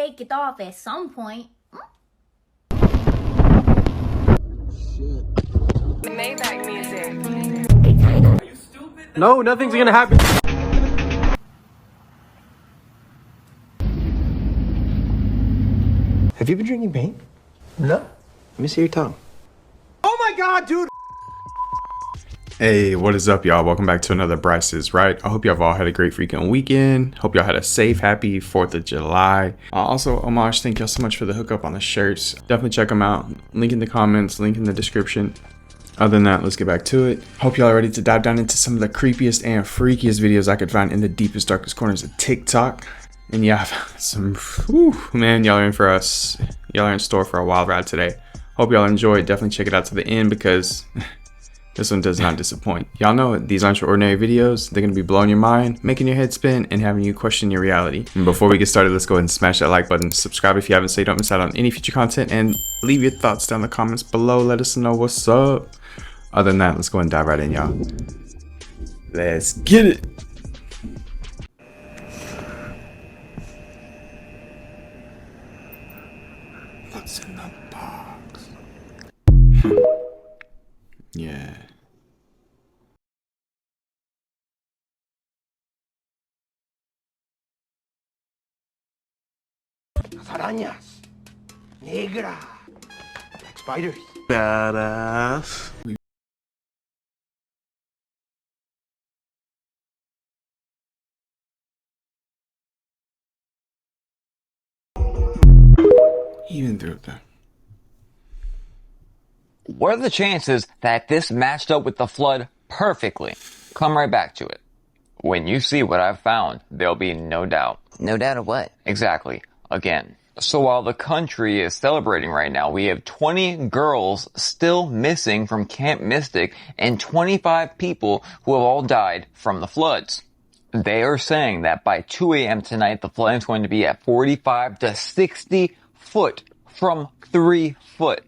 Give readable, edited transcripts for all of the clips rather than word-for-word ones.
shake it off at some point. Maybach music. No, nothing's gonna happen. Have you been drinking paint? No. Let me see your tongue. Oh my god, dude! Hey, what is up, y'all? Welcome back to another Bryce's Right. I hope y'all have all had a great freaking weekend. Hope y'all had a safe, happy 4th of July. Also, homage, thank y'all so much for the hookup on the shirts. Definitely check them out. Link in the comments, link in the description. Other than that, let's get back to it. Hope y'all are ready to dive down into some of the creepiest and freakiest videos I could find in the deepest, darkest corners of TikTok. And yeah, some, whew, man, y'all are in for us. Y'all are in store for a wild ride today. Hope y'all enjoy it. Definitely check it out to the end because this one does not disappoint. Y'all know these aren't your ordinary videos. They're going to be blowing your mind, making your head spin, and having you question your reality. And before we get started, let's go ahead and smash that like button. Subscribe if you haven't so you don't miss out on any future content. And leave your thoughts down in the comments below. Let us know what's up. Other than that, let's go ahead and dive right in, y'all. Let's get it. What's in the box? Yeah. Arañas. Negra. Like spiders. Badass. Even through that. What are the chances that this matched up with the flood perfectly? Come right back to it. When you see what I've found, there'll be no doubt. No doubt of what? Exactly. Again. So while the country is celebrating right now, we have 20 girls still missing from Camp Mystic and 25 people who have all died from the floods. They are saying that by 2 a.m. tonight, the flooding is going to be at 45 to 60 foot from 3 foot.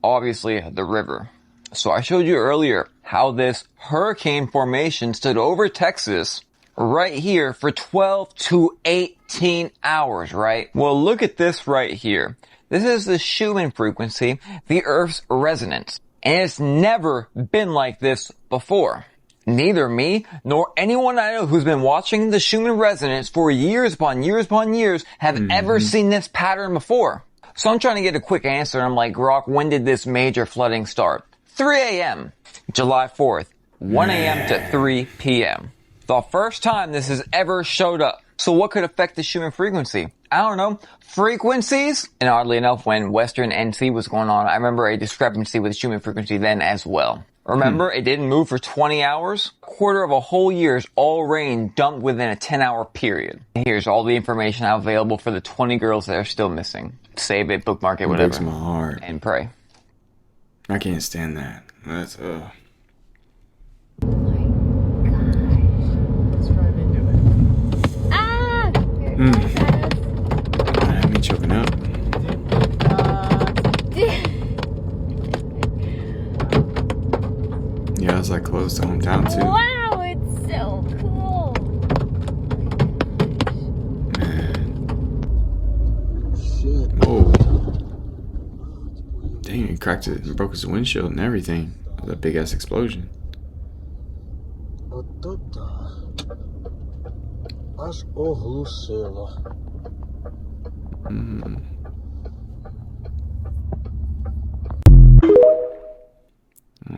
Obviously, the river. So I showed you earlier how this hurricane formation stood over Texas right here for 12 to 18 hours, right? Well, look at this right here. This is the Schumann frequency, the Earth's resonance. And it's never been like this before. Neither me nor anyone I know who's been watching the Schumann resonance for years upon years upon years have ever seen this pattern before. So I'm trying to get a quick answer. I'm like, Rock, when did this major flooding start? 3 a.m. July 4th, 1 a.m. to 3 p.m. The first time this has ever showed up. So what could affect the Schumann frequency? I don't know. Frequencies? And oddly enough, when Western NC was going on, I remember a discrepancy with Schumann frequency then as well. Remember, it didn't move for 20 hours? Quarter of a whole year's all rain dumped within a 10-hour period. Here's all the information available for the 20 girls that are still missing. Save it, bookmark it, whatever. Breaks my heart. And pray. I can't stand that. That's I had me choking up. Yeah, it's like close to hometown too. Wow, it's so cool. Man. Shit. Oh. Dang, he cracked it and broke his windshield and everything. It was a big ass explosion. Well,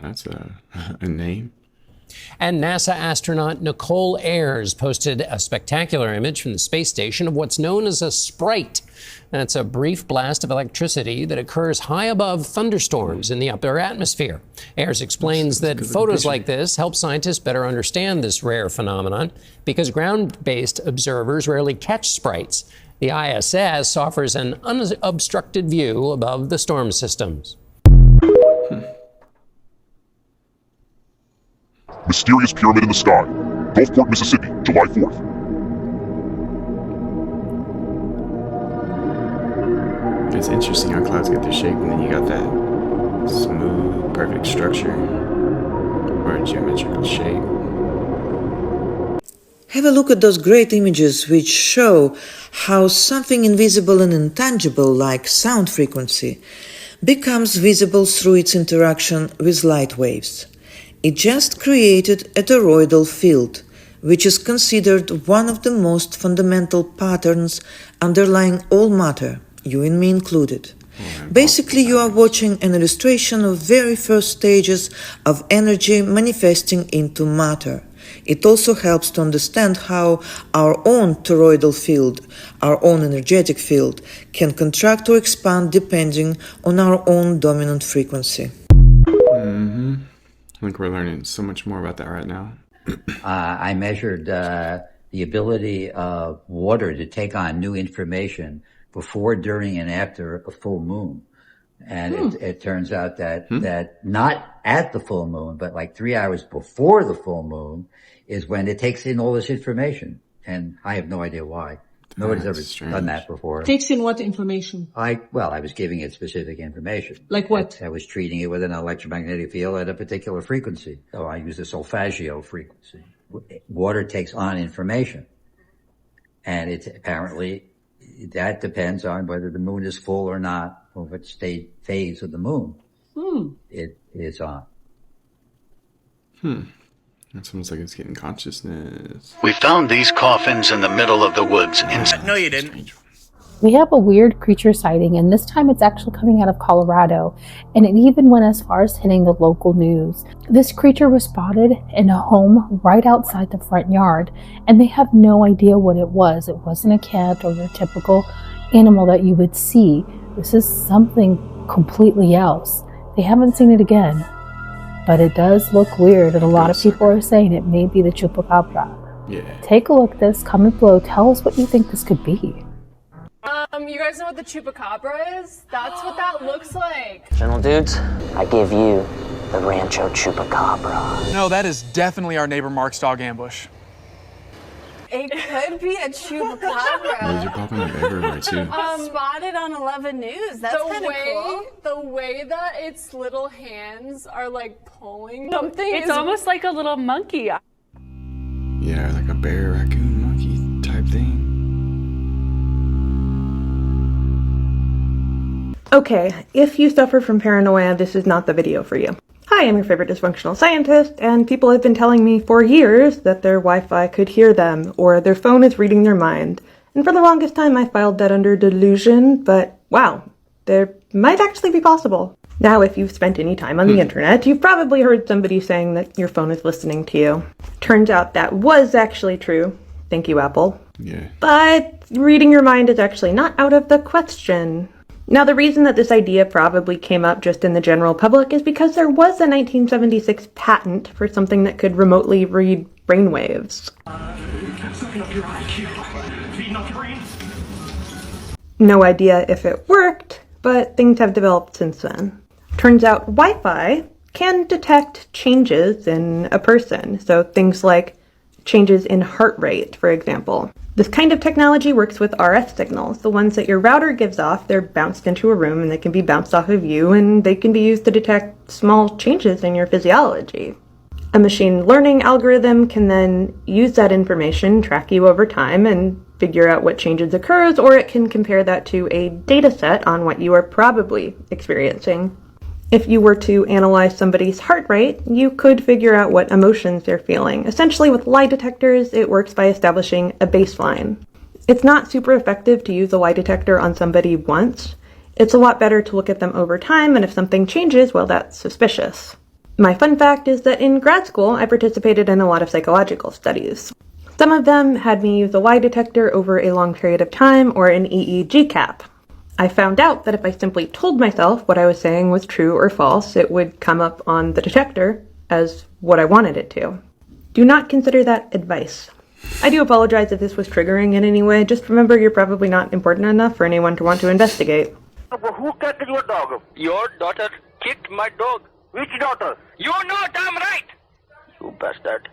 that's a name. And NASA astronaut Nicole Ayers posted a spectacular image from the space station of what's known as a sprite. That's a brief blast of electricity that occurs high above thunderstorms in the upper atmosphere. Ayers explains that photos like this help scientists better understand this rare phenomenon because ground-based observers rarely catch sprites. The ISS offers an unobstructed view above the storm systems. Mysterious pyramid in the sky. Gulfport, Mississippi, July 4th. It's interesting how clouds get their shape and then you got that smooth, perfect structure or a geometrical shape. Have a look at those great images which show how something invisible and intangible like sound frequency becomes visible through its interaction with light waves. It just created a toroidal field, which is considered one of the most fundamental patterns underlying all matter, you and me included. Basically, you are watching an illustration of very first stages of energy manifesting into matter. It also helps to understand how our own toroidal field, our own energetic field, can contract or expand depending on our own dominant frequency. I think we're learning so much more about that right now. I measured the ability of water to take on new information before, during, and after a full moon. And it turns out that not at the full moon, but like 3 hours before the full moon is when it takes in all this information. And I have no idea why. Nobody's ever done that before. Takes in what information? I was giving it specific information. Like what? I was treating it with an electromagnetic field at a particular frequency. So I use the solfeggio frequency. Water takes on information. And it's apparently, that depends on whether the moon is full or not, or what phase of the moon it is on. It's almost like it's getting consciousness. We found these coffins in the middle of the woods. No, you didn't. We have a weird creature sighting, and this time it's actually coming out of Colorado, and it even went as far as hitting the local news. This creature was spotted in a home right outside the front yard, and they have no idea what it was. It wasn't a cat or your typical animal that you would see. This is something completely else. They haven't seen it again, but it does look weird, and a lot of people are saying it may be the chupacabra. Yeah. Take a look at this, comment below, tell us what you think this could be. You guys know what the chupacabra is? That's what that looks like. General dudes, I give you the Rancho Chupacabra. No, that is definitely our neighbor Mark's dog ambush. It could be a chupacabra. Those are popping up everywhere too. Spotted on 11 News. That's kind of cool. The way that its little hands are like pulling something. It's almost like a little monkey. Yeah, like a bear, raccoon, monkey type thing. Okay, if you suffer from paranoia, this is not the video for you. Hi, I'm your favorite dysfunctional scientist, and people have been telling me for years that their Wi-Fi could hear them, or their phone is reading their mind. And for the longest time I filed that under delusion, but wow, there might actually be possible. Now, if you've spent any time on the internet, you've probably heard somebody saying that your phone is listening to you. Turns out that was actually true. Thank you, Apple. Yeah. But reading your mind is actually not out of the question. Now, the reason that this idea probably came up just in the general public is because there was a 1976 patent for something that could remotely read brainwaves. No idea if it worked, but things have developed since then. Turns out Wi-Fi can detect changes in a person, so things like changes in heart rate, for example. This kind of technology works with RF signals. The ones that your router gives off, they're bounced into a room and they can be bounced off of you, and they can be used to detect small changes in your physiology. A machine learning algorithm can then use that information, track you over time, and figure out what changes occurs, or it can compare that to a data set on what you are probably experiencing. If you were to analyze somebody's heart rate, you could figure out what emotions they're feeling. Essentially, with lie detectors, it works by establishing a baseline. It's not super effective to use a lie detector on somebody once. It's a lot better to look at them over time, and if something changes, well, that's suspicious. My fun fact is that in grad school, I participated in a lot of psychological studies. Some of them had me use a lie detector over a long period of time, or an EEG cap. I found out that if I simply told myself what I was saying was true or false, it would come up on the detector as what I wanted it to. Do not consider that advice. I do apologize if this was triggering in any way. Just remember you're probably not important enough for anyone to want to investigate. Who kicked your dog? Your daughter kicked my dog. Which daughter? You know damn right. You bastard.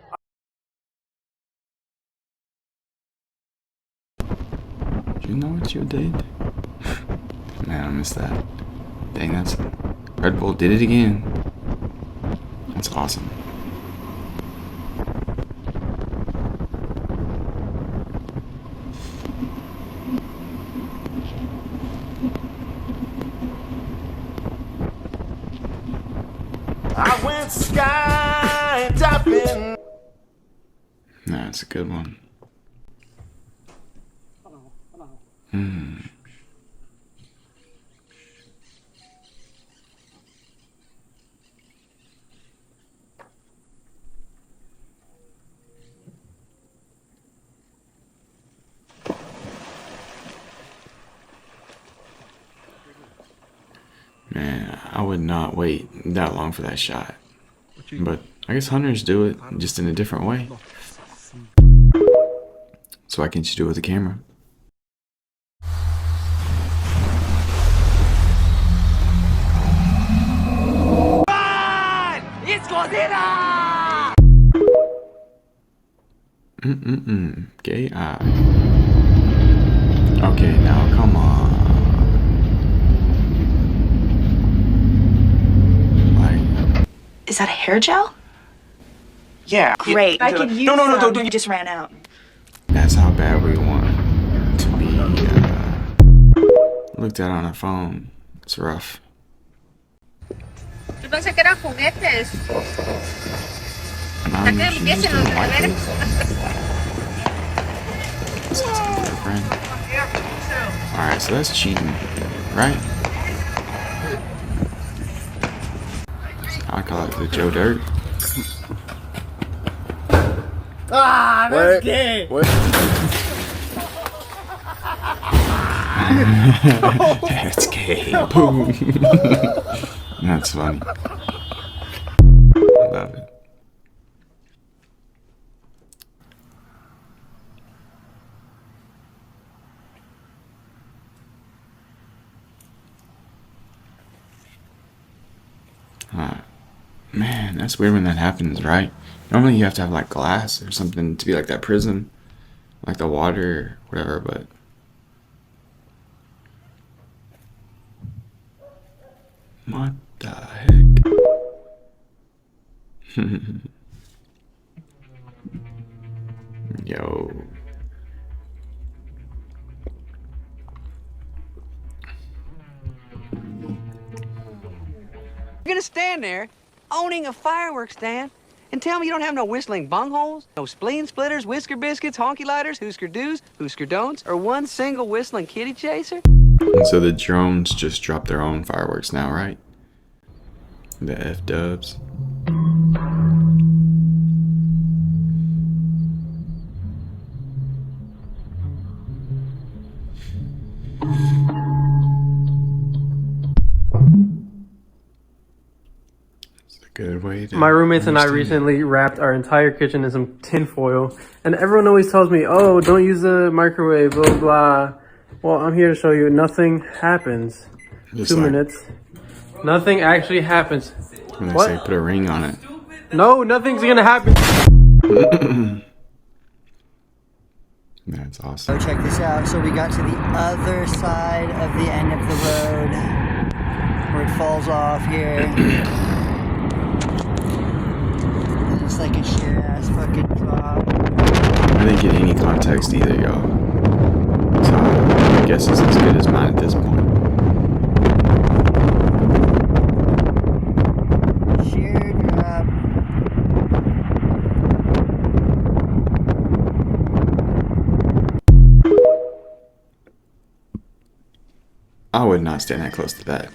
Do you know what you did? Man, I missed that. Dang, that's... Red Bull did it again. That's awesome. I went skydiving. That's a good one. Man, I would not wait that long for that shot. But I guess hunters do it just in a different way. So why can't you do it with a camera? It's Godzilla! Gay eye. Okay, now come on. Is that a hair gel? Yeah. Great. I could use No, don't. You just ran out. That's how bad we want to be looked at on a phone. It's rough. Yo pensé que eran juguetes. Mom, she used to like this. Sounds like a good friend. Alright, so that's cheating, right? I call it the Joe Dirt. Ah, that's gay. That's gay. Boom. That's funny. I love it. Man, that's weird when that happens, right? Normally you have to have like glass or something to be like that prism, like the water or whatever, but what the heck? Yo. You're gonna stand there owning a fireworks stand and tell me you don't have no whistling bungholes, no spleen splitters, whisker biscuits, honky lighters, hoosker do's, hoosker don'ts, or one single whistling kitty chaser? And so the drones just drop their own fireworks now, right? The F-dubs. Good way to My roommates and I understand recently wrapped our entire kitchen in some tin foil, and everyone always tells me, oh, don't use the microwave, blah, blah. Well, I'm here to show you nothing happens. Just 2 like- minutes. Nothing actually happens. when they What? say put a ring on it. No, nothing's gonna happen. That's awesome. Oh, check this out. So we got to the other side of the end of the road where it falls off here. It's like a shit ass fucking drop. I didn't get any context either, y'all. So I guess it's as good as mine at this point. Sheer drop. I would not stand that close to that.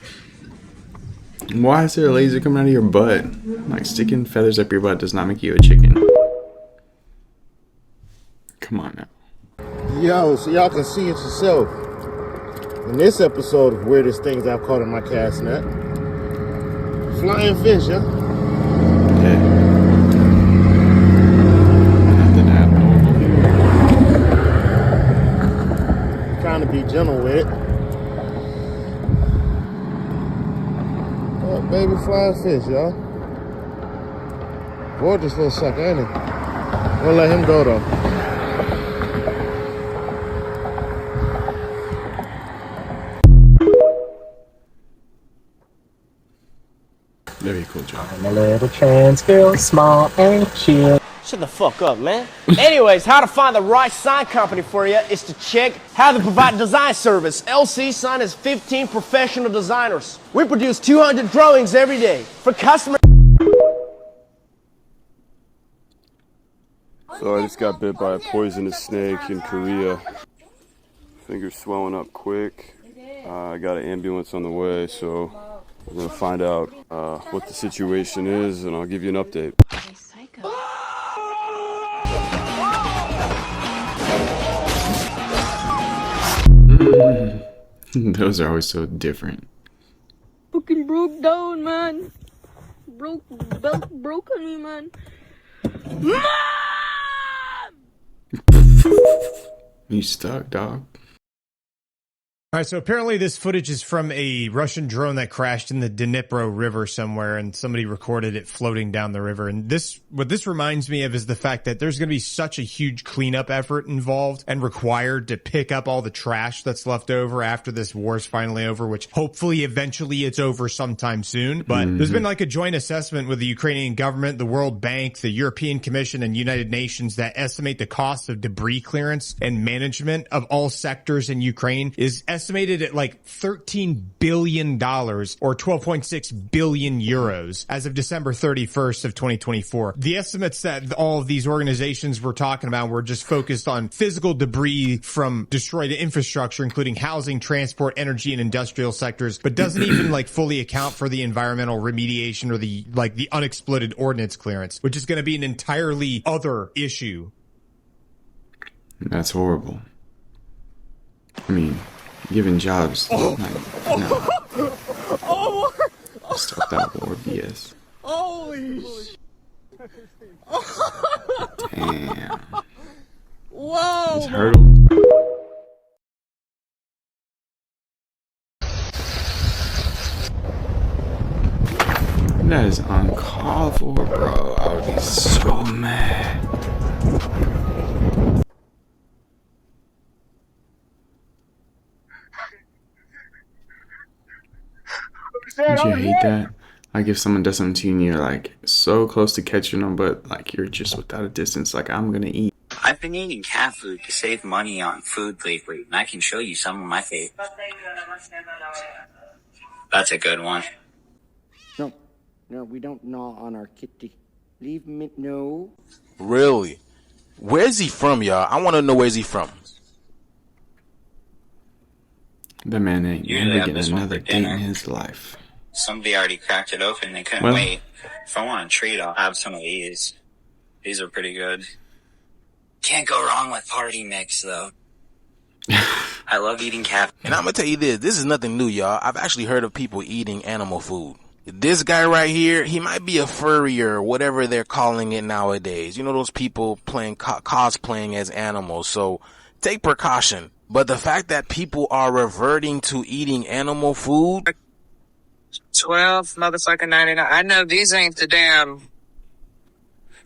Why is there a laser coming out of your butt? Like, sticking feathers up your butt does not make you a chicken. Come on now. Yo, so y'all can see it yourself. In this episode of Weirdest Things I've Caught in My Cast Net, flying fish, yeah? Nothing abnormal here. Trying to be gentle with it. Oh, baby flying fish, y'all. Gorgeous little sucker, ain't he? We'll let him go, though. Very cool job. I'm a little trans girl, small and chill. Shut the fuck up, man. Anyways, how to find the right sign company for you is to check how they provide design service. LC Sign is 15 professional designers. We produce 200 drawings every day for customers. So I just got bit by a poisonous snake in Korea. Fingers swelling up quick. I got an ambulance on the way, so we're gonna find out what the situation is, and I'll give you an update. Those are always so different. Fucking broke down, man. Broken me, man. You stuck, dog. All right, so apparently this footage is from a Russian drone that crashed in the Dnipro River somewhere, and somebody recorded it floating down the river. And what this reminds me of is the fact that there's going to be such a huge cleanup effort involved and required to pick up all the trash that's left over after this war is finally over, which hopefully eventually it's over sometime soon. But there's been like a joint assessment with the Ukrainian government, the World Bank, the European Commission, and United Nations that estimate the cost of debris clearance and management of all sectors in Ukraine is estimated at like $13 billion or 12.6 billion euros as of December 31st of 2024. The estimates that all of these organizations we're talking about were just focused on physical debris from destroyed infrastructure, including housing, transport, energy, and industrial sectors, but doesn't even like fully account for the environmental remediation or the unexploded ordnance clearance, which is going to be an entirely other issue. That's horrible. I mean, giving jobs. No. Stop that war BS. Holy Damn. Whoa! It's hurdle. That is uncalled for, bro. I would be so mad. Don't you hate that? Like if someone does something to you and you're like so close to catching them, but like you're just without a distance, like I'm gonna eat. I've been eating cat food to save money on food lately, and I can show you some of my favorites. That's a good one. No, we don't gnaw on our kitty. Leave me, no. Really? Where's he from, y'all? I want to know where's he from. That man ain't Usually never have getting this one another for date dinner. in his life. Somebody already cracked it open. They couldn't Well- wait. If I want a treat, I'll have some of these. These are pretty good. Can't go wrong with party mix, though. I love eating cat. And I'm going to tell you this is nothing new, y'all. I've actually heard of people eating animal food. This guy right here, he might be a furry or whatever they're calling it nowadays. You know, those people playing cosplaying as animals. So take precaution. But the fact that people are reverting to eating animal food. 12 motherfucking 99. I know these ain't the damn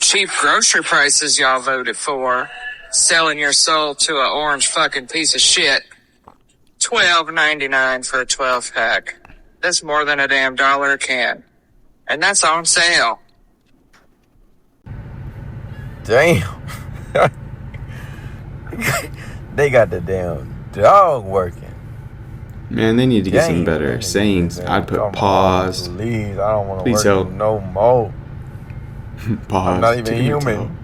cheap grocery prices y'all voted for. Selling your soul to an orange fucking piece of shit. $12.99 for a 12 pack. That's more than a damn dollar a can. And that's on sale. Damn. They got the damn dog working. Man, they need to get some Damn, better sayings. I'd put come on, pause. Please, I don't want to Please work help. with no more. Pause. I'm not even Take your human. time.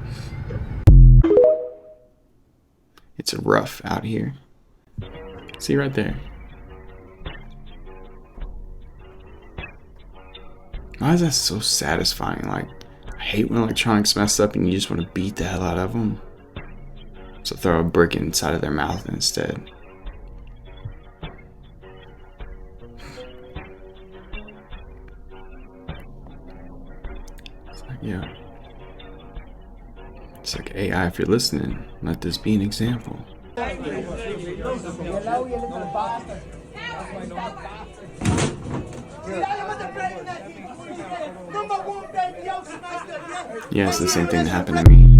It's rough out here. See right there. Why is that so satisfying? Like, I hate when electronics mess up and you just want to beat the hell out of them. So throw a brick inside of their mouth instead. It's like, yeah. It's like, AI, if you're listening, let this be an example. Yeah, it's the same thing that happened to me.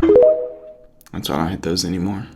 That's why I don't hit those anymore.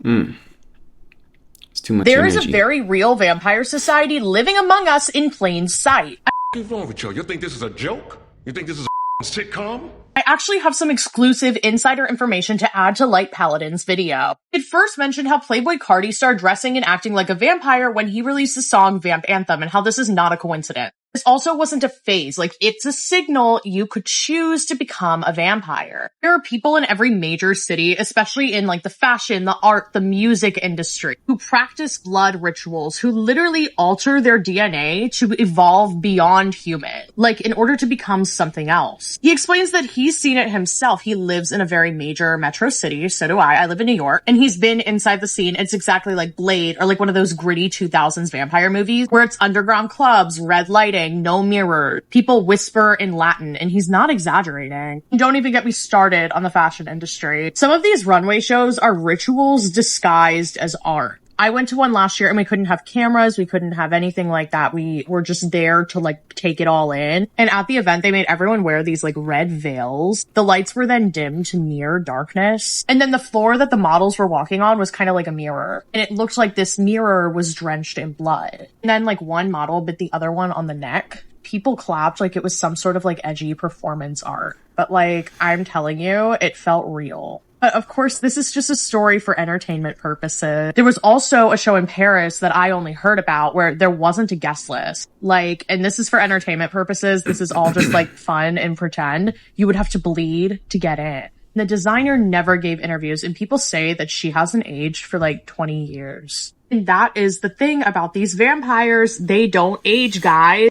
It's too much There is energy. a very real vampire society living among us in plain sight. What's wrong with you? You think this is a joke? You think this is a sitcom? I actually have some exclusive insider information to add to Light Paladin's video. It first mentioned how Playboy Carti started dressing and acting like a vampire when he released the song Vamp Anthem, and how this is not a coincidence. This also wasn't a phase, like it's a signal you could choose to become a vampire. There are people in every major city, especially in like the fashion, the art, the music industry, who practice blood rituals, who literally alter their DNA to evolve beyond human, like in order to become something else. He explains that he's seen it himself. He lives in a very major metro city, so do I live in New York, and he's been inside the scene. It's exactly like Blade, or like one of those gritty 2000s vampire movies, where it's underground clubs, red lighting, no mirrors, people whisper in Latin, and he's not exaggerating. Don't even get me started on the fashion industry. Some of these runway shows are rituals disguised as art. I went to one last year and we couldn't have cameras, we couldn't have anything like that. We were just there to like take it all in. And at the event, they made everyone wear these like red veils. The lights were then dimmed to near darkness. And then the floor that the models were walking on was kind of like a mirror. And it looked like this mirror was drenched in blood. And then like one model bit the other one on the neck. People clapped like it was some sort of like edgy performance art. But like, I'm telling you, it felt real. Of course, this is just a story for entertainment purposes. There was also a show in Paris that I only heard about where there wasn't a guest list. Like, and this is for entertainment purposes. This is all just like fun and pretend. You would have to bleed to get in. The designer never gave interviews, and people say that she hasn't aged for like 20 years. And that is the thing about these vampires. They don't age, guys.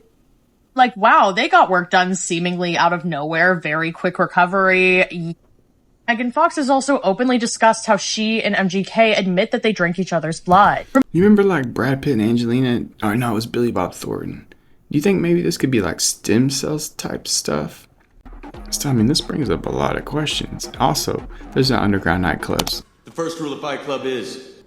Like, wow, they got work done seemingly out of nowhere. Very quick recovery. Megan Fox has also openly discussed how she and MGK admit that they drink each other's blood. You remember like Brad Pitt and Angelina? Oh no, it was Billy Bob Thornton. Do you think maybe this could be like stem cells type stuff? So, I mean, this brings up a lot of questions. Also, there's no underground nightclubs. The first rule of Fight Club is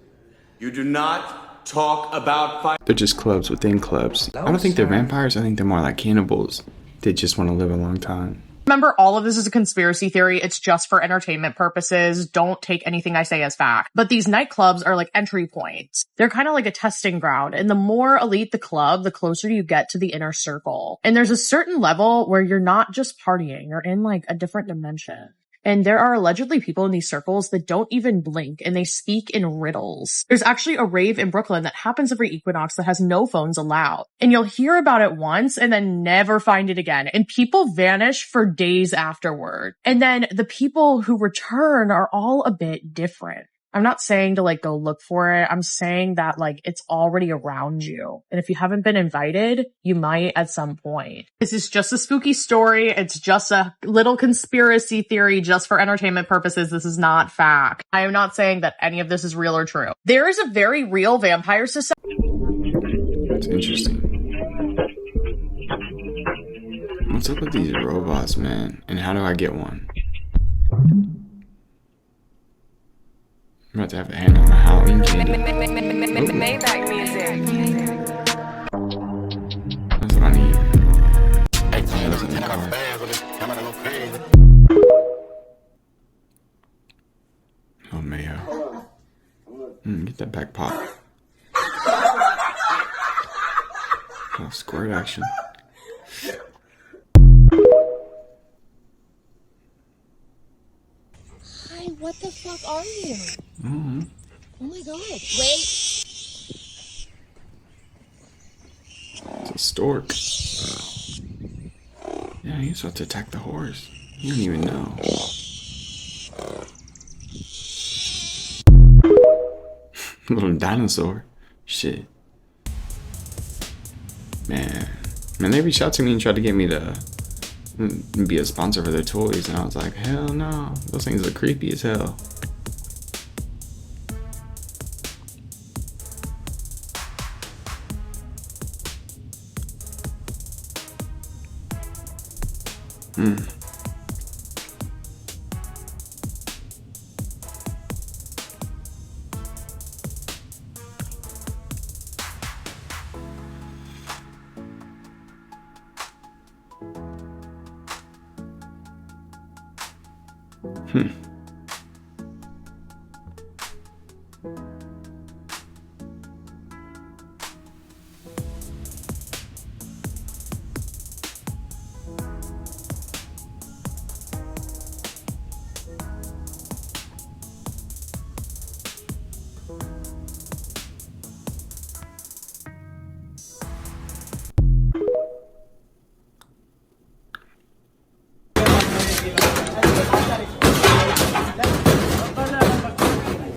you do not talk about fight. They're just clubs within clubs. I don't think they're vampires. I think they're more like cannibals. They just want to live a long time. Remember, all of this is a conspiracy theory. It's just for entertainment purposes. Don't take anything I say as fact. But these nightclubs are like entry points. They're kind of like a testing ground. And the more elite the club, the closer you get to the inner circle. And there's a certain level where you're not just partying. You're in like a different dimension. And there are allegedly people in these circles that don't even blink, and they speak in riddles. There's actually a rave in Brooklyn that happens every equinox that has no phones allowed. And you'll hear about it once and then never find it again. And people vanish for days afterward. And then the people who return are all a bit different. I'm not saying to like go look for it. I'm saying that like it's already around you. And if you haven't been invited, you might at some point. This is just a spooky story. It's just a little conspiracy theory just for entertainment purposes. This is not fact. I am not saying that any of this is real or true. There is a very real vampire society. That's interesting. What's up with these robots, man? And how do I get one? I'm about to have to hand out my Halloween candy. Maybach music. That's what I need. Oh, mayo. Get that back pop. Oh, squirt action. Hi, what the fuck are you? Mm-hmm. Oh my god. Wait. It's a stork. Yeah, he's about to attack the horse. You don't even know. Little dinosaur. Shit. Man, they reached out to me and tried to get me to be a sponsor for their toys, and I was like, hell no. Those things are creepy as hell.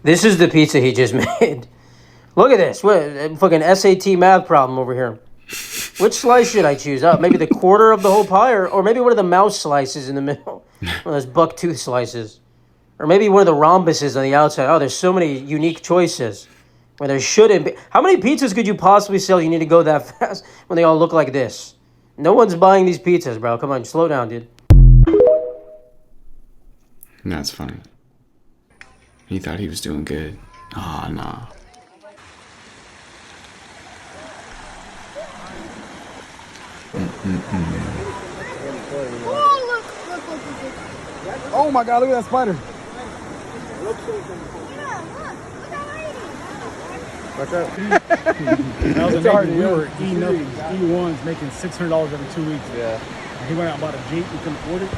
This is the pizza he just made. Look at this. What fucking SAT math problem over here. Which slice should I choose? Oh, maybe the quarter of the whole pie, or maybe one of the mouse slices in the middle. One of those buck tooth slices. Or maybe one of the rhombuses on the outside. Oh, there's so many unique choices where there shouldn't be. How many pizzas could you possibly sell? You need to go that fast when they all look like this. No one's buying these pizzas, bro. Come on, slow down, dude. That's funny. He thought he was doing good. Ah, oh, nah. Oh my God, look at that spider. What's up? That was amazing. We were eating up E1s, making $600 every 2 weeks. Yeah. And he went out and bought a Jeep. We couldn't afford it.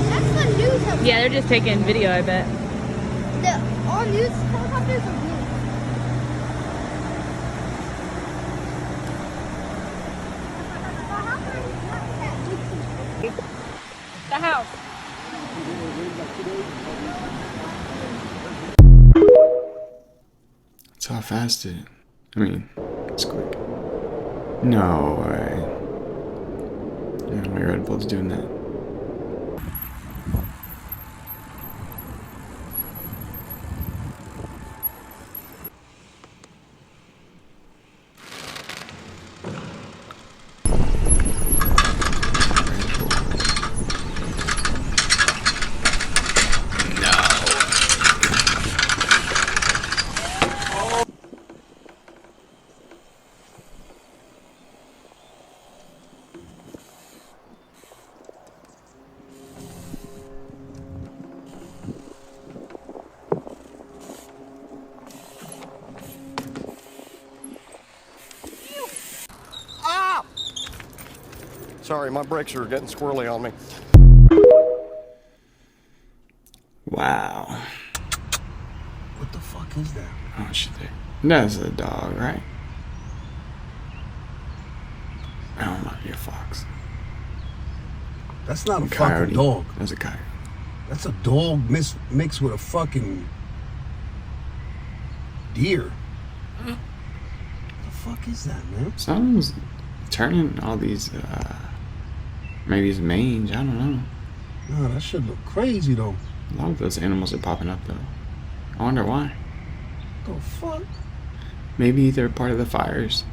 That's the news helicopter. Yeah, they're just taking video, I bet. All news helicopters are blue. The house. That's how fast it. I mean, it's quick. No way. Yeah, my Red Bull's doing that. Sorry, my brakes are getting squirrely on me. Wow. What the fuck is that? Oh shit, that's a dog, right? Oh, it might be a fox. That's not a Coyote. fucking dog. That's a coyote. That's a dog mixed with a fucking deer. What the fuck is that, man? Someone's turning all these, maybe it's mange, I don't know. No, that shit look crazy, though. A lot of those animals are popping up, though. I wonder why. The fuck? Maybe they're part of the fires.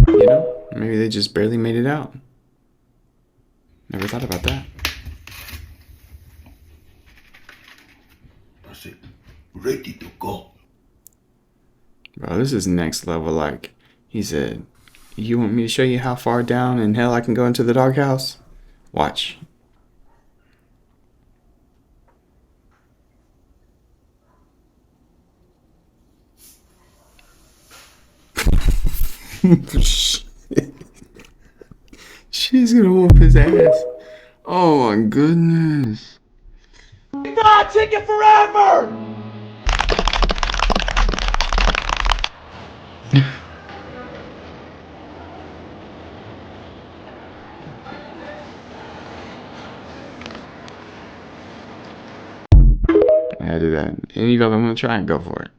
You know? Maybe they just barely made it out. Never thought about that. That's it. Ready to go. Bro, this is next level. Like, he said, you want me to show you how far down in hell I can go into the doghouse? Watch. She's gonna whoop his ass. Oh my goodness. God, take it forever! I do that. Any of them, I'm gonna try and go for it.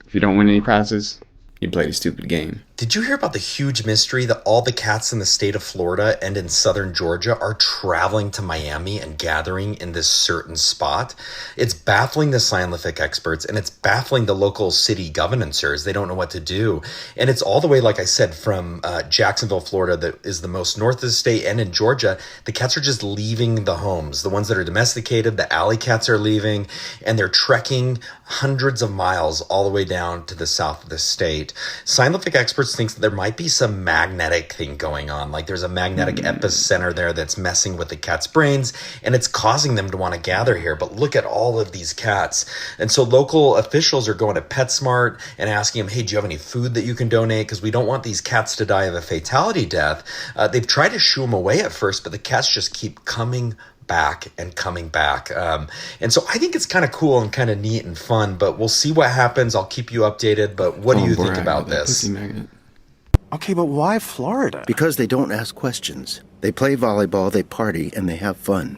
If you don't win any prizes, you played a stupid game. Did you hear about the huge mystery that all the cats in the state of Florida and in southern Georgia are traveling to Miami and gathering in this certain spot? It's baffling the scientific experts, and it's baffling the local city governors. They don't know what to do. And it's all the way, like I said, from Jacksonville, Florida, that is the most north of the state, and in Georgia, the cats are just leaving the homes. The ones that are domesticated, the alley cats are leaving, and they're trekking hundreds of miles all the way down to the south of the state. Scientific experts experts think that there might be some magnetic thing going on. Like there's a magnetic epicenter there that's messing with the cats' brains, and it's causing them to want to gather here. But look at all of these cats. And so local officials are going to PetSmart and asking them, hey, do you have any food that you can donate? Because we don't want these cats to die of a fatality death. They've tried to shoo them away at first, but the cats just keep coming back and coming back. And so I think it's kind of cool and kind of neat and fun, but we'll see what happens. I'll keep you updated. But what do you think about this? Okay, but why Florida? Because they don't ask questions. They play volleyball, they party, and they have fun.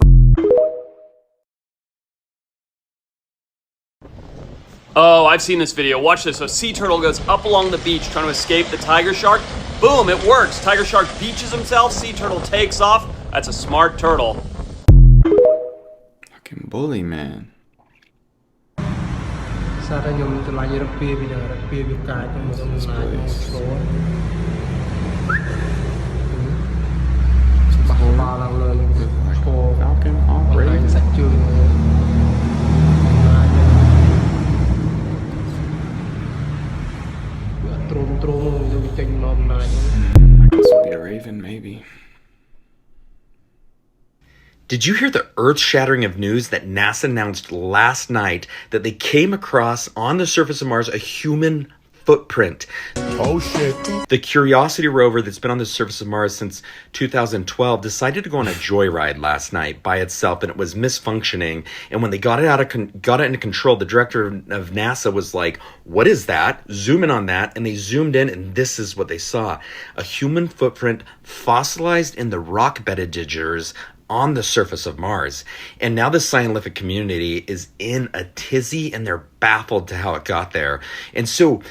Oh, I've seen this video. Watch this. A sea turtle goes up along the beach trying to escape the tiger shark. Boom, it works. Tiger shark beaches himself, sea turtle takes off. That's a smart turtle. Fucking bully, man. Falcon already. I guess it'll be a raven, maybe. Did you hear the earth-shattering of news that NASA announced last night that they came across on the surface of Mars a human footprint? Oh shit. The Curiosity rover that's been on the surface of Mars since 2012 decided to go on a joyride last night by itself, and it was misfunctioning. And when they got it into control, the director of NASA was like, what is that? Zoom in on that. And they zoomed in, and this is what they saw. A human footprint fossilized in the rock beddigers on the surface of Mars. And now the scientific community is in a tizzy, and they're baffled to how it got there. And so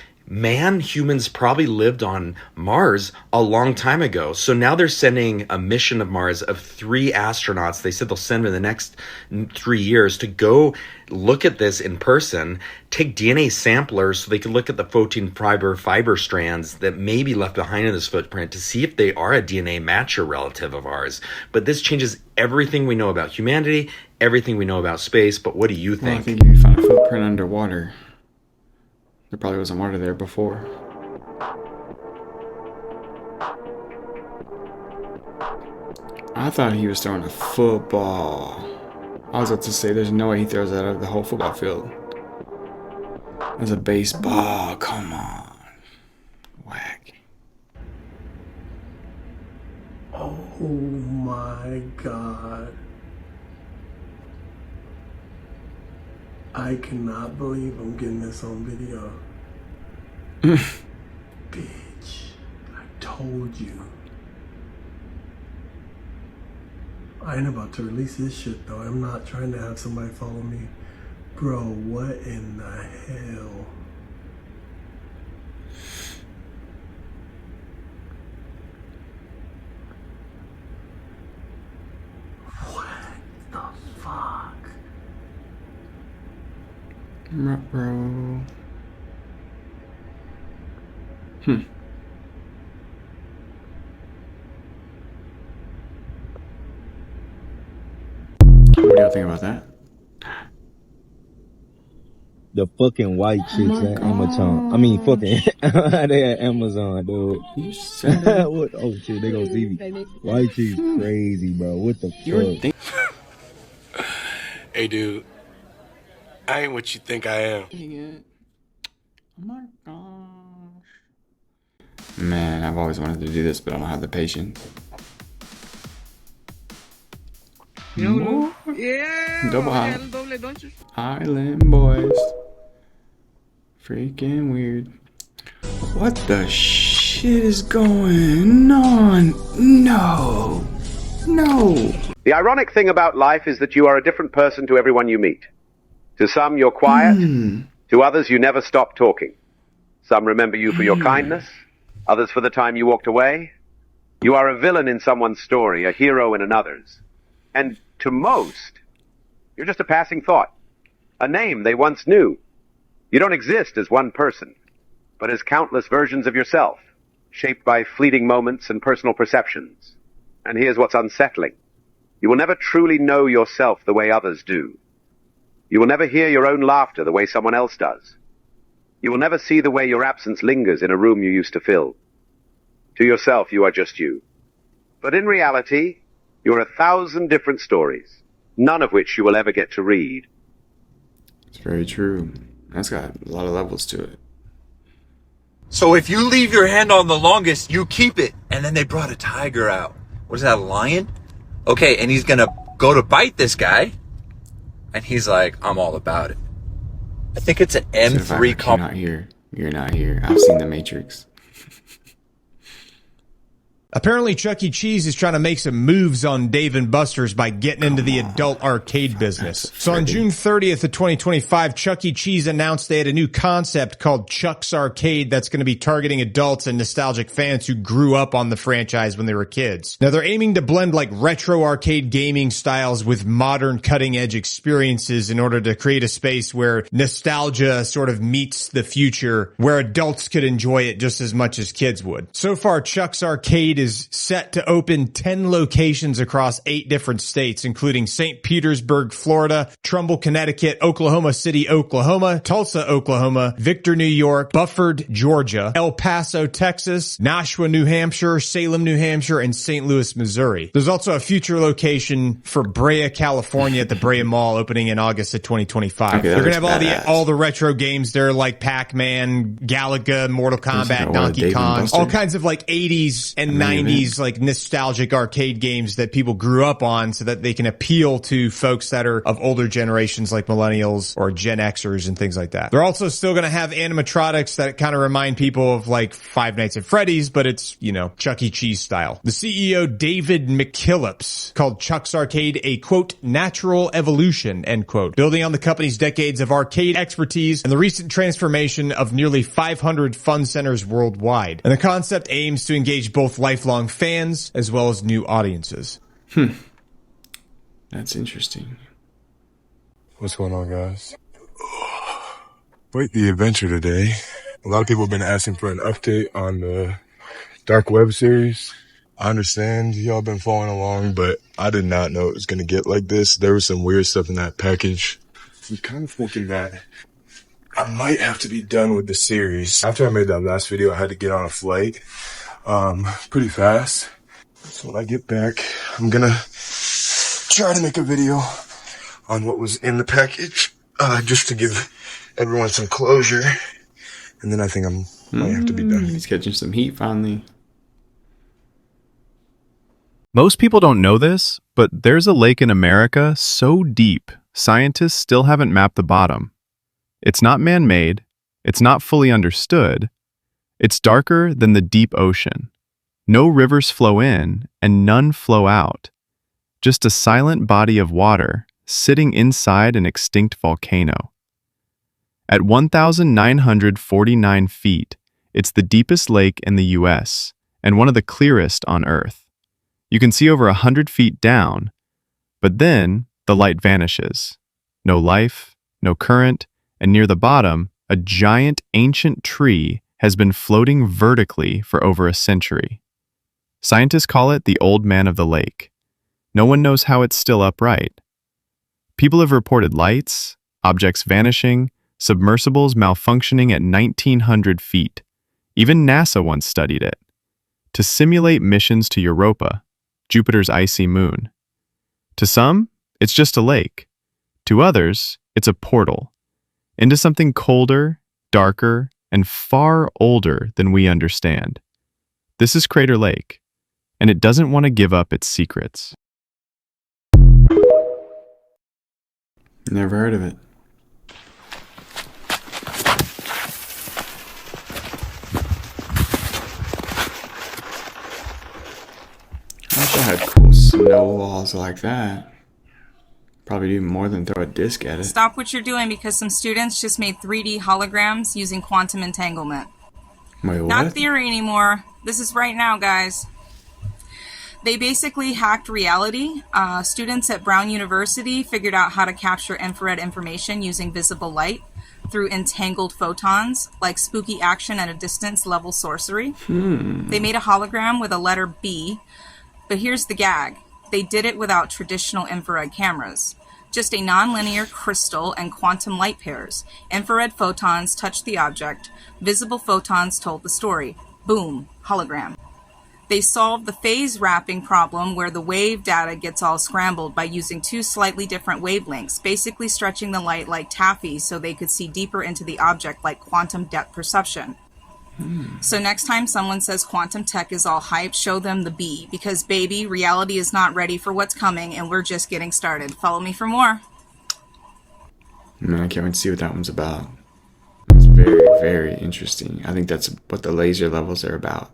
humans probably lived on Mars a long time ago. So now they're sending a mission of Mars of 3 astronauts. They said they'll send in the next 3 years to go look at this in person, take DNA samplers so they can look at the 14 fiber strands that may be left behind in this footprint to see if they are a DNA match or relative of ours. But this changes everything we know about humanity, everything we know about space. But what do you think? Well, I think if you found a footprint underwater, there probably wasn't water there before. I thought he was throwing a football. I was about to say there's no way he throws that out of the whole football field. It's a baseball. Come on. Whack. Oh my God. I cannot believe I'm getting this on video. Bitch, I told you. I ain't about to release this shit though. I'm not trying to have somebody follow me. Bro, what in the hell? What the fuck? Bro. What do y'all think about that? The fucking white chicks at Amazon. I mean, fucking, they at Amazon, dude. What? Oh shit, they gonna see me. White chicks crazy, bro. What the fuck? Hey, dude. I ain't what you think I am. Oh my gosh. Man, I've always wanted to do this, but I don't have the patience. No. Yeah. Double Island boys. Freaking weird. What the shit is going on? No. No. The ironic thing about life is that you are a different person to everyone you meet. To some, you're quiet. To others, you never stop talking. Some remember you for your kindness. Others for the time you walked away. You are a villain in someone's story, a hero in another's. And to most, you're just a passing thought, a name they once knew. You don't exist as one person, but as countless versions of yourself, shaped by fleeting moments and personal perceptions. And here's what's unsettling. You will never truly know yourself the way others do. You will never hear your own laughter the way someone else does. You will never see the way your absence lingers in a room you used to fill. To yourself, you are just you. But in reality, you're 1,000 different stories, none of which you will ever get to read. It's very true. That's got a lot of levels to it. So if you leave your hand on the longest, you keep it. And then they brought a tiger out. What is that, a lion? Okay, and he's gonna go to bite this guy. And he's like, I'm all about it. I think it's an M3 You're not here. You're not here. I've seen The Matrix. Apparently, Chuck E. Cheese is trying to make some moves on Dave & Buster's by getting into the adult arcade business. So on June 30th of 2025, Chuck E. Cheese announced they had a new concept called Chuck's Arcade that's going to be targeting adults and nostalgic fans who grew up on the franchise when they were kids. Now, they're aiming to blend like retro arcade gaming styles with modern cutting-edge experiences in order to create a space where nostalgia sort of meets the future, where adults could enjoy it just as much as kids would. So far, Chuck's Arcade is set to open 10 locations across 8 different states, including St. Petersburg, Florida, Trumbull, Connecticut, Oklahoma City, Oklahoma, Tulsa, Oklahoma, Victor, New York, Bufford, Georgia, El Paso, Texas, Nashua, New Hampshire, Salem, New Hampshire, and St. Louis, Missouri. There's also a future location for Brea, California at the Brea Mall opening in August of 2025. Okay, They're going to have badass. all the retro games there like Pac-Man, Galaga, Mortal Kombat, Donkey Kong, all kinds of like 80s and 90s like nostalgic arcade games that people grew up on so that they can appeal to folks that are of older generations like millennials or Gen Xers and things like that. They're also still going to have animatronics that kind of remind people of like Five Nights at Freddy's, but it's, you know, Chuck E. Cheese style. The CEO David McKillips called Chuck's Arcade a quote, natural evolution, end quote, building on the company's decades of arcade expertise and the recent transformation of nearly 500 fun centers worldwide. And the concept aims to engage both lifelong fans as well as new audiences. That's interesting. What's going on, guys? Quite the adventure today. A lot of people have been asking for an update on the Dark Web series. I understand y'all been following along, but I did not know it was going to get like this. There was some weird stuff in that package. I'm kind of thinking that I might have to be done with the series. After I made that last video, I had to get on a flight pretty fast. So when I get back, I'm going to try to make a video on what was in the package, just to give everyone some closure. And then I think I might have to be done. He's catching some heat finally. Most people don't know this, but there's a lake in America so deep, scientists still haven't mapped the bottom. It's not man-made, it's not fully understood, it's darker than the deep ocean. No rivers flow in, and none flow out. Just a silent body of water sitting inside an extinct volcano. At 1,949 feet, it's the deepest lake in the US, and one of the clearest on Earth. You can see over 100 feet down, but then the light vanishes. No life, no current, and near the bottom, a giant ancient tree has been floating vertically for over a century. Scientists call it the Old Man of the Lake. No one knows how it's still upright. People have reported lights, objects vanishing, submersibles malfunctioning at 1,900 feet. Even NASA once studied it. To simulate missions to Europa, Jupiter's icy moon. To some, it's just a lake. To others, it's a portal into something colder, darker, and far older than we understand. This is Crater Lake, and it doesn't want to give up its secrets. Never heard of it. I wish I had cool snow walls like that. Probably do more than throw a disc at it. Stop what you're doing because some students just made 3D holograms using quantum entanglement. Wait, what? Not theory anymore. This is right now, guys. They basically hacked reality. Students at Brown University figured out how to capture infrared information using visible light through entangled photons, like spooky action at a distance level sorcery. They made a hologram with a letter B, but here's the gag. They did it without traditional infrared cameras. Just a nonlinear crystal and quantum light pairs. Infrared photons touched the object. Visible photons told the story. Boom, hologram. They solved the phase wrapping problem where the wave data gets all scrambled by using two slightly different wavelengths, basically stretching the light like taffy so they could see deeper into the object like quantum depth perception. So next time someone says quantum tech is all hype, show them the B, because baby, reality is not ready for what's coming and we're just getting started. Follow me for more. Man, I can't wait to see what that one's about. It's very, very interesting. I think that's what the laser levels are about.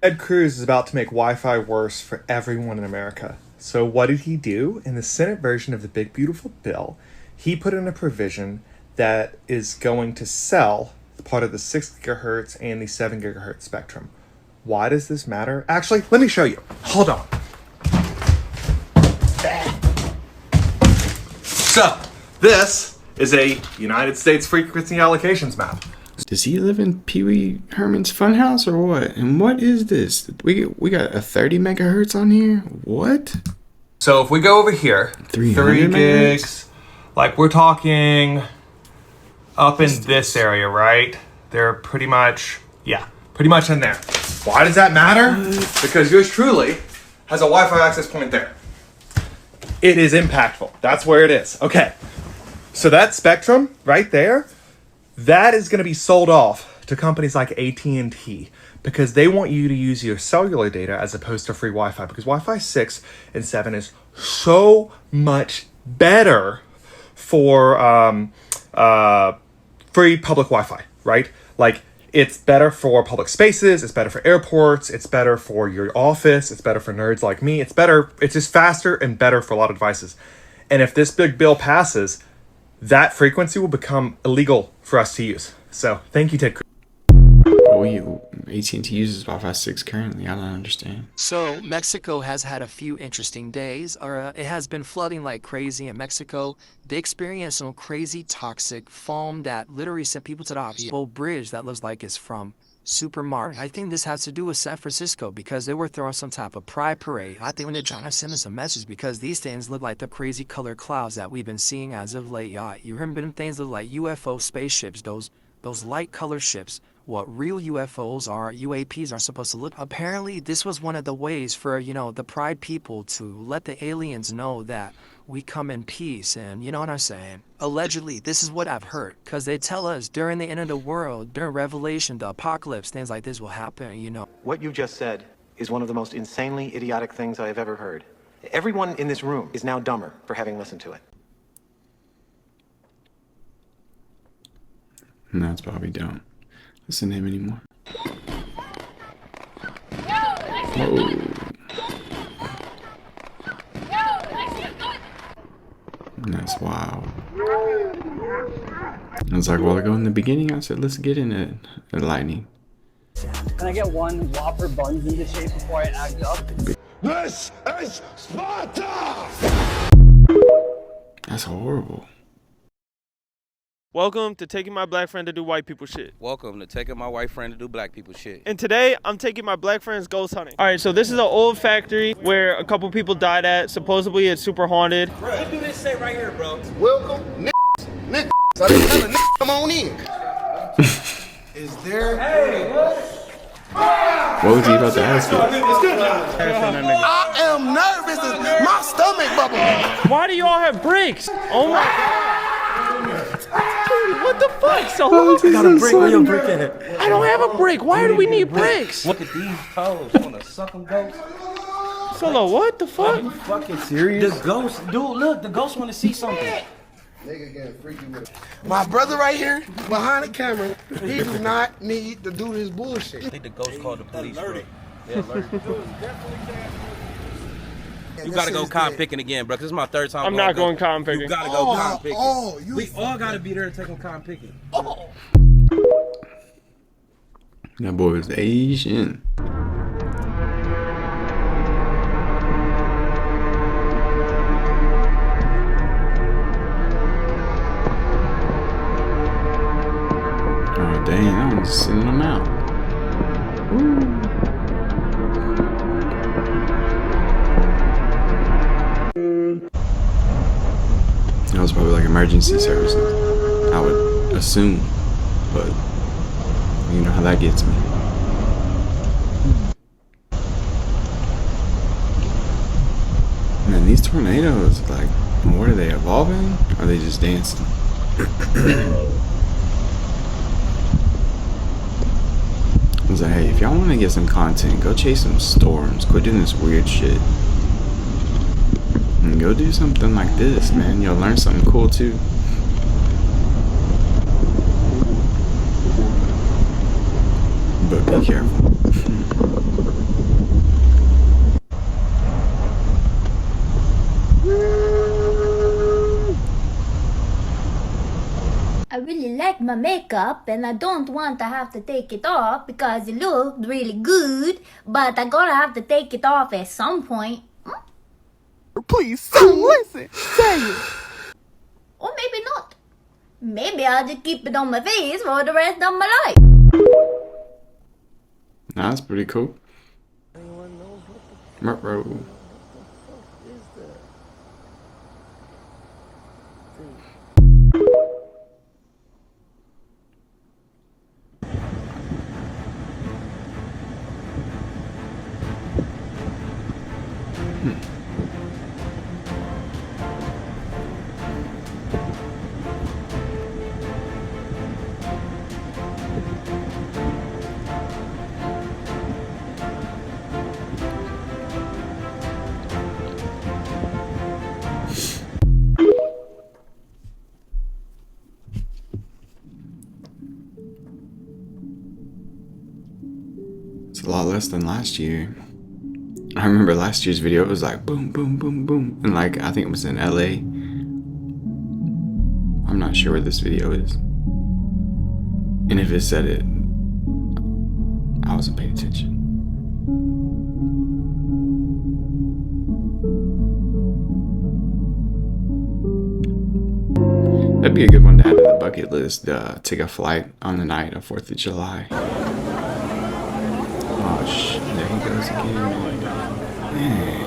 Ted Cruz is about to make Wi-Fi worse for everyone in America. So what did he do? In the Senate version of the Big Beautiful Bill, he put in a provision that is going to sell part of the 6 gigahertz and the 7 gigahertz spectrum. Why does this matter? Actually, let me show you. Hold on. So, this is a United States frequency allocations map. Does he live in Pee Wee Herman's funhouse or what? And what is this? We got a 30 megahertz on here? What? So if we go over here, 3 gigs, like we're talking up in this area, right? They're pretty much in there. Why does that matter? Because yours truly has a Wi-Fi access point there. It is impactful. That's where it is. Okay. So that spectrum right there, that is going to be sold off to companies like AT&T because they want you to use your cellular data as opposed to free Wi-Fi, because Wi-Fi 6 and 7 is so much better for free public Wi-Fi, right? Like, it's better for public spaces, it's better for airports, it's better for your office, it's better for nerds like me, it's just faster and better for a lot of devices. And if this big bill passes, that frequency will become illegal for us to use. So, thank you, Ted Cruz. AT&T uses Wi-Fi 6 currently. I don't understand. So Mexico has had a few interesting days. It has been flooding like crazy in Mexico. They experienced some crazy toxic foam that literally sent people to the hospital. Bridge that looks like it's from Supermarket. I think this has to do with San Francisco because they were throwing some type of pride parade. I think when they're trying to send us a message because these things look like the crazy color clouds that we've been seeing as of late. You remember them things look like UFO spaceships, those light color ships. What real UFOs are, UAPs are supposed to look. Apparently, this was one of the ways for, the Pride people to let the aliens know that we come in peace, and you know what I'm saying? Allegedly, this is what I've heard, because they tell us during the end of the world, during Revelation, the apocalypse, things like this will happen, What you just said is one of the most insanely idiotic things I have ever heard. Everyone in this room is now dumber for having listened to it. And that's probably don't listen to him anymore. Whoa. That's wild. I was like, well, ago in the beginning, I said, let's get into lightning. Can I get one Whopper buns into shape before I act up? This is Sparta! That's horrible. Welcome to taking my black friend to do white people shit. Welcome to taking my white friend to do black people shit. And today, I'm taking my black friends ghost hunting. All right, so this is an old factory where a couple people died at. Supposedly, it's super haunted. Bro, what do this say right here, bro? Welcome, niggas. I didn't tell a nigga, come on in. Is there... Hey, what was he about to ask you? I am nervous. My stomach bubble. Why do y'all have bricks? Oh my God. Dude, what the fuck? So I got a brick. Where your brick at? I don't have a brick. Why do we need bricks? Look at these toes. You wanna suck them, ghost? Solo, what the fuck? Are you fucking serious? The ghost, dude, look, the ghost wanna see something. Nigga getting freaky with it. My brother right here, behind the camera, he do not need to do this bullshit. I think the ghost called the police, bro. Yeah, alert. You gotta go cotton picking again, bro. This is my third time. I'm not going cotton picking. You gotta go cotton picking. We all gotta be there to take them cotton picking. That boy is Asian. Oh dang, I'm just sending them out. Woo. That was probably like emergency services, I would assume, but you know how that gets me. these tornadoes, like, what are they evolving? Or are they just dancing? I was like, hey, if y'all want to get some content, go chase some storms. Quit doing this weird shit. And go do something like this, man. You'll learn something cool too. But be careful. I really like my makeup and I don't want to have to take it off because it looked really good, but I gotta have to take it off at some point. Please, listen, say it. Or maybe not. Maybe I'll just keep it on my face for the rest of my life. Nah, that's pretty cool. Ruh-roh. It's a lot less than last year. I remember last year's video, it was like boom, boom, boom, boom. And like, I think it was in LA. I'm not sure where this video is. And if it said it, I wasn't paying attention. That'd be a good one to add to the bucket list, take a flight on the night of 4th of July. Oh shit, there he goes again. Man.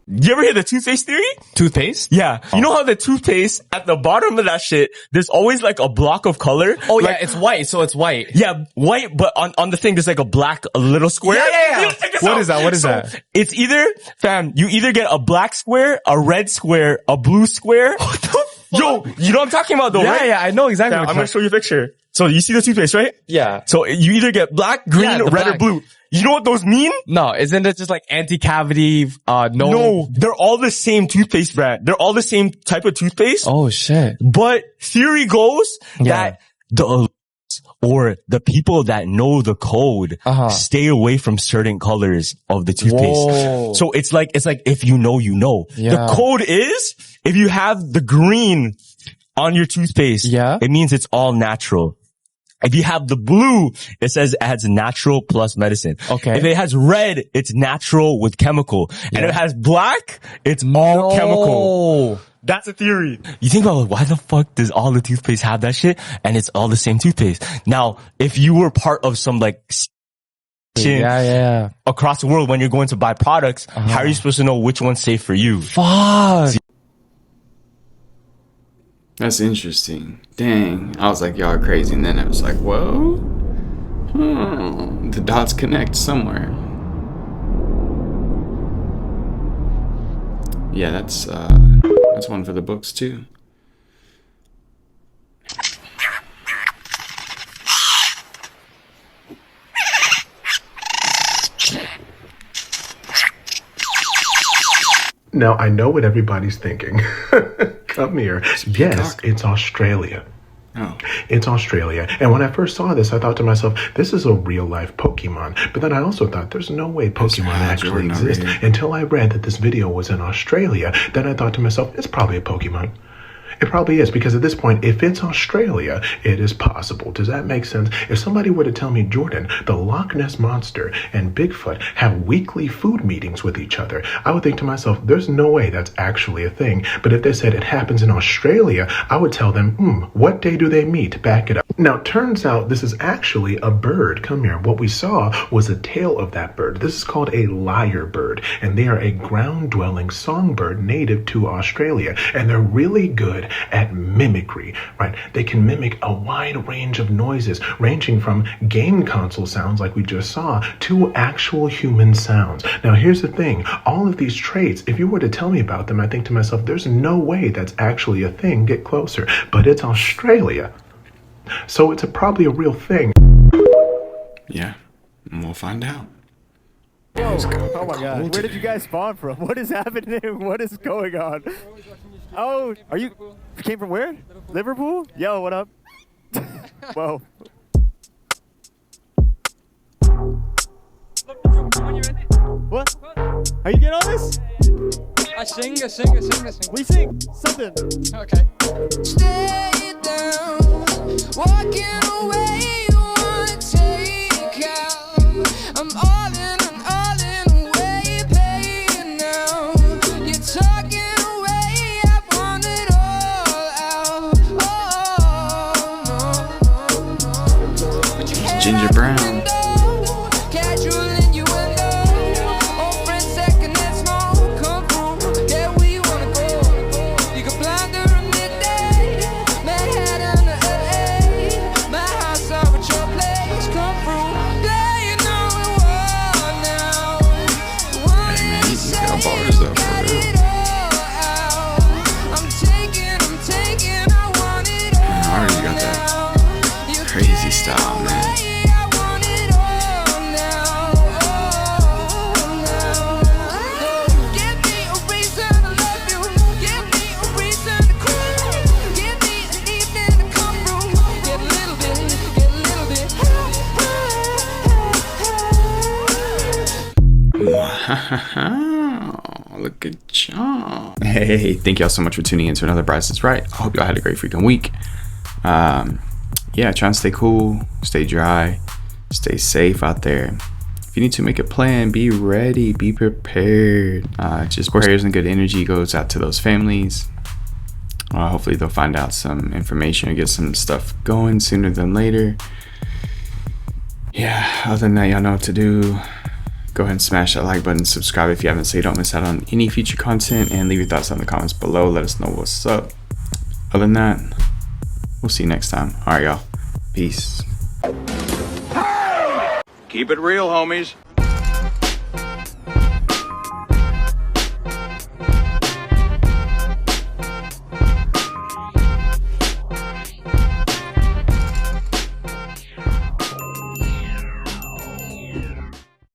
You ever hear the toothpaste theory? Toothpaste? Yeah. You know how the toothpaste, at the bottom of that shit, there's always like a block of color? Oh like, yeah, it's white, so it's white. Yeah, white, but on the thing there's like a black, a little square. Yeah. What is that? What is that? It's either, fam, you either get a black square, a red square, a blue square. What the fuck? Yo, you know what I'm talking about though, right? Yeah, I know exactly Fam, what I'm gonna show you a picture. So you see the toothpaste, right? Yeah. So you either get black, green, red, or blue. You know what those mean? No, isn't it just like anti-cavity, No, they're all the same toothpaste brand. They're all the same type of toothpaste. Oh shit. But theory goes that or the people that know the code stay away from certain colors of the toothpaste. Whoa. So it's like if you know, you know. Yeah. The code is if you have the green on your toothpaste, it means it's all natural. If you have the blue, it says it has natural plus medicine. Okay. If it has red, it's natural with chemical. And if it has black, it's all chemical. That's a theory. You think about why the fuck does all the toothpaste have that shit? And it's all the same toothpaste. Now, if you were part of some like across the world when you're going to buy products, how are you supposed to know which one's safe for you? Fuck. That's interesting. Dang. I was like, y'all are crazy. And then it was like, whoa. The dots connect somewhere. Yeah, that's one for the books too. Now, I know what everybody's thinking. Come here. Yes, it's Australia. Oh. It's Australia. And when I first saw this, I thought to myself, this is a real life Pokemon. But then I also thought there's no way Pokemon actually exist until I read that this video was in Australia. Then I thought to myself, it's probably a Pokemon. It probably is, because at this point, if it's Australia, it is possible. Does that make sense? If somebody were to tell me, Jordan, the Loch Ness Monster and Bigfoot have weekly food meetings with each other, I would think to myself, there's no way that's actually a thing. But if they said it happens in Australia, I would tell them, what day do they meet? Back it up. Now, turns out this is actually a bird. Come here. What we saw was a tail of that bird. This is called a lyrebird, and they are a ground-dwelling songbird native to Australia, and they're really good at mimicry, right? They can mimic a wide range of noises, ranging from game console sounds like we just saw to actual human sounds. Now, here's the thing. All of these traits, if you were to tell me about them, I think to myself, there's no way that's actually a thing. Get closer. But it's Australia. So it's probably a real thing. Yeah, we'll find out. Oh my god, where did you guys spawn from? What is happening? What is going on? Oh, you came from where? Liverpool? Yo, what up? Whoa. What? Are you getting on this? I sing. We sing something. Okay. Stay down, walking away, you wanna take out. I'm all in, way paying now. You're talking away, I want it all out. Oh, no. Ginger Brown. Casual innuendo. Old friends second and small. Come through, yeah, we wanna go. You can blunder a midday. Manhattan to LA. My house over at your place. Come through, yeah, you know it well now. Hey man, he's got bars up for real. I'm taking, I want it all. Man, I already got that crazy style, man. Look at y'all. Hey, thank y'all so much for tuning in to another Bryce is Right. I hope y'all had a great freaking week. Yeah, try and stay cool, stay dry, stay safe out there. If you need to make a plan, be ready, be prepared. Just prayers and good energy goes out to those families. Hopefully they'll find out some information or get some stuff going sooner than later. Yeah, other than that, y'all know what to do. Go ahead and smash that like button, subscribe if you haven't so you don't miss out on any future content, and leave your thoughts in the comments below. Let us know what's up. Other than that, we'll see you next time. All right, y'all. Peace. Keep it real, homies.